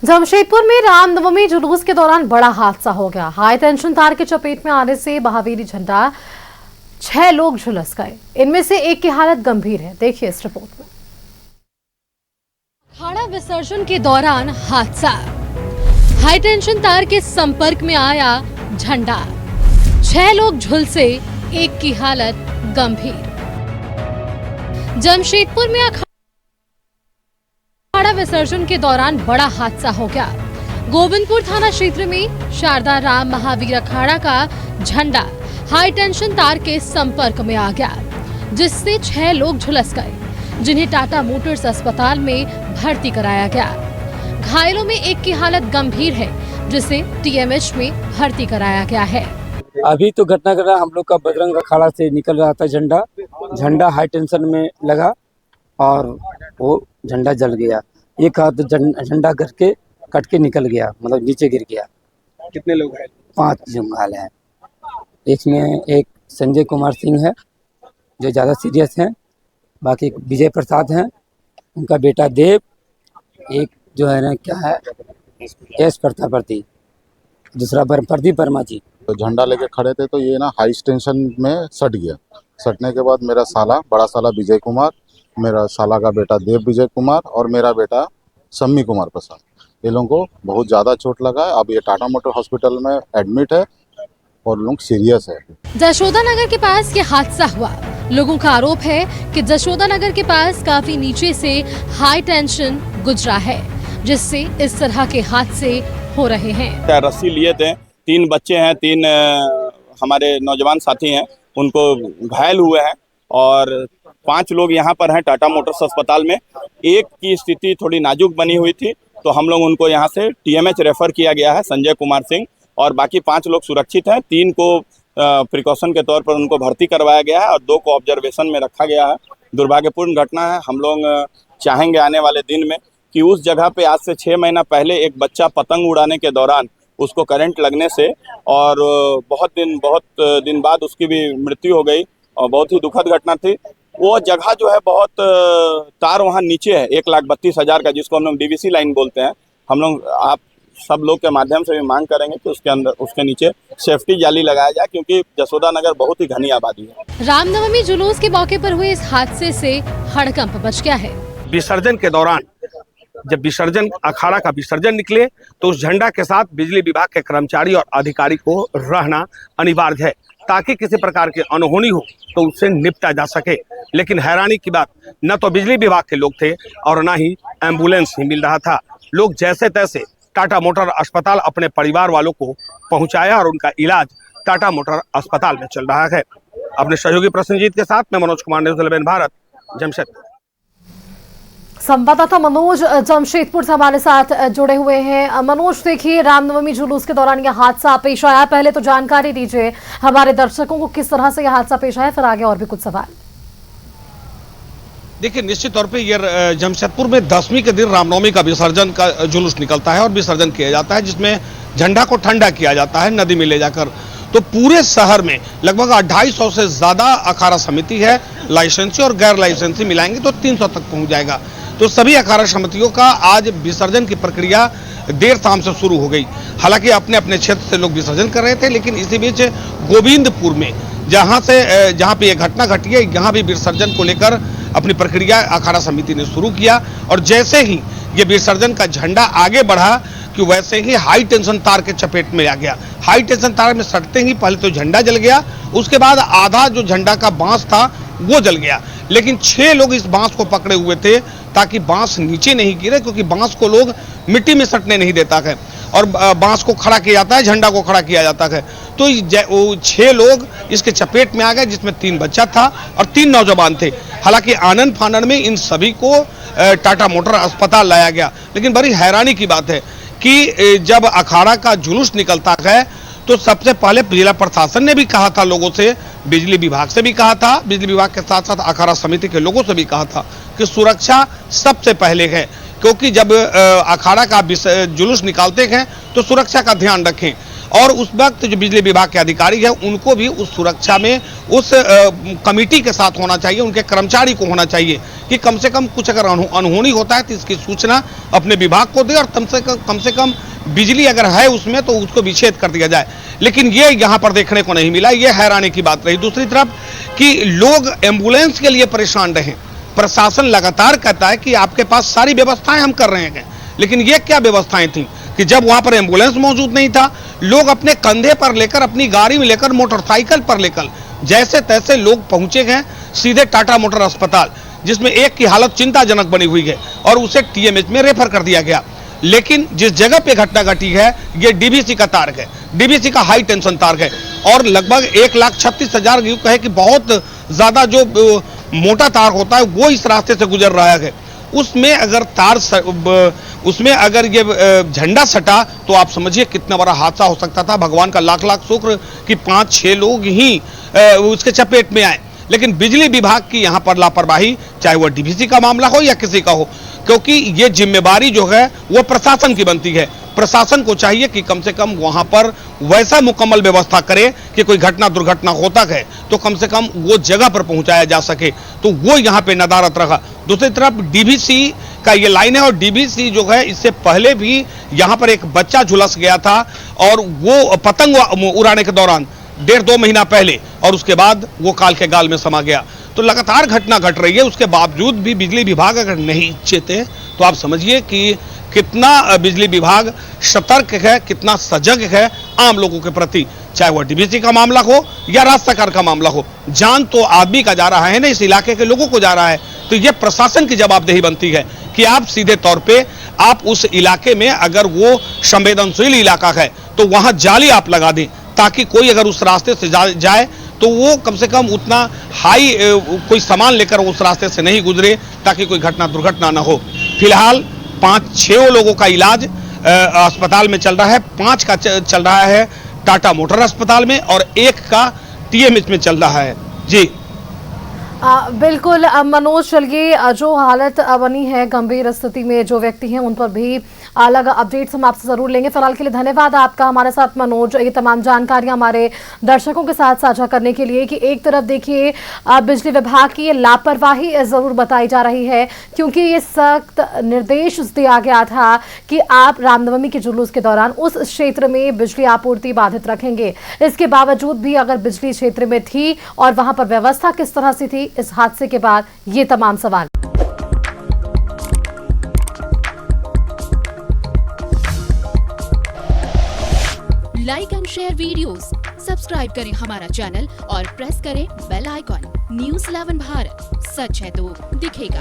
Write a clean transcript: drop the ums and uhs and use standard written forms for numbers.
जमशेदपुर में रामनवमी जुलूस के दौरान बड़ा हादसा हो गया। हाई टेंशन तार के चपेट में आने से महावीरी झंडा 6 लोग झुलस गए। इनमें से एक की हालत गंभीर है। देखिए इस रिपोर्ट में। अखाड़ा विसर्जन के दौरान हादसा, हाई टेंशन तार के संपर्क में आया झंडा, 6 लोग झुलसे, एक की हालत गंभीर। जमशेदपुर में अखाड़ा विसर्जन के दौरान बड़ा हादसा हो गया। गोविंदपुर थाना क्षेत्र में शारदा राम महावीर अखाड़ा का झंडा हाई टेंशन तार के संपर्क में आ गया, जिससे 6 लोग झुलस गए, जिन्हें टाटा मोटर्स अस्पताल में भर्ती कराया गया। घायलों में एक की हालत गंभीर है, जिसे टीएमएच में भर्ती कराया गया है। अभी तो घटना कर रहा, हम लोग का बजरंग अखाड़ा से निकल रहा था झंडा हाई टेंशन में लगा और वो झंडा जल गया। एक हाथ झंडा करके कट के निकल गया, मतलब नीचे गिर गया। कितने लोग हैं? 5 लोग घायल हैं। इसमें एक संजय कुमार सिंह है जो ज़्यादा सीरियस हैं, बाकी विजय प्रसाद हैं, उनका बेटा देव, एक जो है ना क्या है एस प्रतापति, दूसरा प्रदीप वर्मा जी। तो झंडा लेके खड़े थे तो ये ना हाई टेंशन में सट गया। सटने के बाद मेरा साला, बड़ा साला विजय कुमार, मेरा साला का बेटा देव विजय कुमार और मेरा बेटा सम्मी कुमार प्रसाद, ये लोगों को बहुत ज़्यादा चोट लगा है। अब ये टाटा मोटर हॉस्पिटल में एडमिट है और लोग सीरियस है। जशोदा नगर के पास ये हादसा हुआ। लोगों का आरोप है कि जशोदा नगर के पास काफी नीचे से हाई टेंशन गुजरा है, जिससे इस तरह के हादसे हो रहे हैं। रस्सी लिए थे, 3 बच्चे हैं, 3 हमारे नौजवान साथी हैं, उनको घायल हुए हैं और 5 लोग यहाँ पर हैं टाटा मोटर्स अस्पताल में। एक की स्थिति थोड़ी नाजुक बनी हुई थी, तो हम लोग उनको यहाँ से टीएमएच रेफर किया गया है, संजय कुमार सिंह, और बाकी 5 लोग सुरक्षित हैं। 3 को प्रिकॉशन के तौर पर उनको भर्ती करवाया गया है और 2 को ऑब्जर्वेशन में रखा गया है। दुर्भाग्यपूर्ण घटना है। हम लोग चाहेंगे आने वाले दिन में कि उस जगह पे आज से 6 महीना पहले एक बच्चा पतंग उड़ाने के दौरान उसको करंट लगने से और बहुत दिन बाद उसकी भी मृत्यु हो गई और बहुत ही दुखद घटना थी। वो जगह जो है बहुत तार वहाँ नीचे है, 1,32,000 का, जिसको हम लोग डीवीसी लाइन बोलते हैं। हम लोग आप सब लोग के माध्यम से भी मांग करेंगे कि उसके नीचे सेफ्टी जाली लगाया जाए, क्योंकि जसोदा नगर बहुत ही घनी आबादी है। रामनवमी जुलूस के मौके पर हुए इस हादसे से हड़कंप मच गया है। विसर्जन के दौरान जब विसर्जन अखाड़ा का विसर्जन निकले तो उस झंडा के साथ बिजली विभाग के कर्मचारी और अधिकारी को रहना अनिवार्य है, ताकि किसी प्रकार की अनहोनी हो तो उससे निपटा जा सके। लेकिन हैरानी की बात, न तो बिजली विभाग के लोग थे और न ही एम्बुलेंस ही मिल रहा था। लोग जैसे तैसे टाटा मोटर अस्पताल अपने परिवार वालों को पहुंचाया और उनका इलाज टाटा मोटर अस्पताल में चल रहा है। अपने सहयोगी प्रसन्नजीत के साथ मैं मनोज कुमार, न्यूज़ 11 भारत, जमशेदपुर। संवाददाता मनोज जमशेदपुर से हमारे साथ जुड़े हुए हैं। मनोज, देखिए रामनवमी जुलूस के दौरान यह हादसा पेश आया, पहले तो जानकारी दीजिए हमारे दर्शकों को किस तरह से यह हादसा पेश आया, फिर आगे और भी कुछ सवाल। देखिए, निश्चित तौर पे ये जमशेदपुर में 10वीं के दिन रामनवमी का विसर्जन का जुलूस निकलता है और विसर्जन किया जाता है, जिसमें झंडा को ठंडा किया जाता है नदी में ले जाकर। तो पूरे शहर में लगभग 250 से ज्यादा अखाड़ा समिति है, लाइसेंसी और गैर लाइसेंसी मिलाएंगे तो 300 तक पहुंच जाएगा। तो सभी अखाड़ा समितियों का आज विसर्जन की प्रक्रिया देर शाम से शुरू हो गई। हालांकि अपने अपने क्षेत्र से लोग विसर्जन कर रहे थे, लेकिन इसी बीच गोविंदपुर में जहां पे ये घटना घटी है, यहाँ भी विसर्जन को लेकर अपनी प्रक्रिया अखाड़ा समिति ने शुरू किया। और जैसे ही ये विसर्जन का झंडा आगे बढ़ा कि वैसे ही हाई टेंशन तार के चपेट में आ गया। हाई टेंशन तार में सटते ही पहले तो झंडा जल गया, उसके बाद आधा जो झंडा का बांस था वो जल गया। लेकिन 6 लोग इस बांस को पकड़े हुए थे ताकि बांस नीचे नहीं गिरे, क्योंकि बांस को लोग मिट्टी में सटने नहीं देता है और बांस को खड़ा किया जाता है, झंडा को खड़ा किया जाता है। तो 6 लोग इसके चपेट में आ गए, जिसमें 3 बच्चा था और 3 नौजवान थे। हालांकि आनंद फानन में इन सभी को टाटा मोटर अस्पताल लाया गया। लेकिन बड़ी हैरानी की बात है कि जब अखाड़ा का जुलूस निकलता है तो सबसे पहले जिला प्रशासन ने भी कहा था लोगों से, बिजली विभाग से भी कहा था, बिजली विभाग के साथ साथ अखाड़ा समिति के लोगों से भी कहा था कि सुरक्षा सबसे पहले है, क्योंकि जब अखाड़ा का जुलूस निकालते हैं तो सुरक्षा का ध्यान रखें। और उस वक्त जो बिजली विभाग के अधिकारी है उनको भी उस सुरक्षा में उस कमेटी के साथ होना चाहिए, उनके कर्मचारी को होना चाहिए कि कम से कम कुछ अगर अनहोनी होता है तो इसकी सूचना अपने विभाग को दे और कम से कम बिजली अगर है उसमें तो उसको विच्छेद कर दिया जाए। लेकिन ये यहाँ पर देखने को नहीं मिला, ये हैरानी की बात रही। दूसरी तरफ कि लोग एम्बुलेंस के लिए परेशान रहे, प्रशासन लगातार कहता है कि आपके पास सारी व्यवस्थाएं हम कर रहे हैं, लेकिन ये क्या व्यवस्थाएं थी कि जब वहां पर एम्बुलेंस मौजूद नहीं था, लोग अपने कंधे पर लेकर, अपनी गाड़ी में लेकर, मोटरसाइकिल पर लेकर जैसे तैसे लोग पहुंचे गए सीधे टाटा मोटर अस्पताल, जिसमें एक की हालत चिंताजनक बनी हुई है और उसे टीएमएच में रेफर कर दिया गया। लेकिन जिस जगह पे घटना घटी है ये डीवीसी का तार है, डीवीसी का हाई टेंशन तार है और लगभग 1,36,000 यूं कहे कि बहुत ज्यादा जो मोटा तार होता है वो इस रास्ते से गुजर रहा है। उसमें अगर ये झंडा सटा तो आप समझिए कितना बड़ा हादसा हो सकता था। भगवान का लाख लाख शुक्र कि 5-6 लोग ही उसके चपेट में आए। लेकिन बिजली विभाग की यहाँ पर लापरवाही, चाहे वो डीवीसी का मामला हो या किसी का हो, क्योंकि ये जिम्मेवारी जो है वो प्रशासन की बनती है। प्रशासन को चाहिए कि कम से कम वहां पर वैसा मुकम्मल व्यवस्था करे कि कोई घटना दुर्घटना होता है तो कम से कम वो जगह पर पहुंचाया जा सके, तो वो यहाँ पे नदारत रखा। दूसरी तरफ डीवीसी का ये लाइन है और डीवीसी जो है इससे पहले भी यहाँ पर एक बच्चा झुलस गया था और वो पतंग उड़ाने के दौरान 1.5-2 महीना पहले, और उसके बाद वो काल के गाल में समा गया। तो लगातार घटना घट रही है, उसके बावजूद भी बिजली विभाग अगर नहीं चेते तो आप समझिए कि कितना बिजली विभाग सतर्क है, कितना सजग है आम लोगों के प्रति, चाहे वह डीवीसी का मामला हो या राज्य सरकार का मामला हो। जान तो आदमी का जा रहा है ना, इस इलाके के लोगों को जा रहा है, तो ये प्रशासन की जवाबदेही बनती है कि आप सीधे तौर पे आप उस इलाके में अगर वो संवेदनशील इलाका है तो वहां जाली आप लगा दें ताकि कोई अगर उस रास्ते से जाए तो वो कम से कम उतना हाई कोई सामान लेकर उस रास्ते से नहीं गुजरे ताकि कोई घटना दुर्घटना न हो। फिलहाल 5-6 लोगों का इलाज अस्पताल में चल रहा है, 5 का चल रहा है टाटा मोटर अस्पताल में और 1 का टीएमएच में चल रहा है। जी बिल्कुल मनोज, चलिए जो हालत बनी है गंभीर स्थिति में जो व्यक्ति हैं उन पर भी अलग अपडेट्स हम आपसे जरूर लेंगे। फिलहाल के लिए धन्यवाद आपका हमारे साथ मनोज, ये तमाम जानकारियां हमारे दर्शकों के साथ साझा करने के लिए कि एक तरफ देखिए बिजली विभाग की ये लापरवाही जरूर बताई जा रही है, क्योंकि ये सख्त निर्देश दिया गया था कि आप रामनवमी के जुलूस के दौरान उस क्षेत्र में बिजली आपूर्ति बाधित रखेंगे। इसके बावजूद भी अगर बिजली क्षेत्र में थी और वहां पर व्यवस्था किस तरह से थी, इस हादसे के बाद ये तमाम सवाल। Like and share videos, subscribe करें हमारा चैनल और प्रेस करें बेल आइकॉन। न्यूज़ 11 भारत, सच है तो दिखेगा।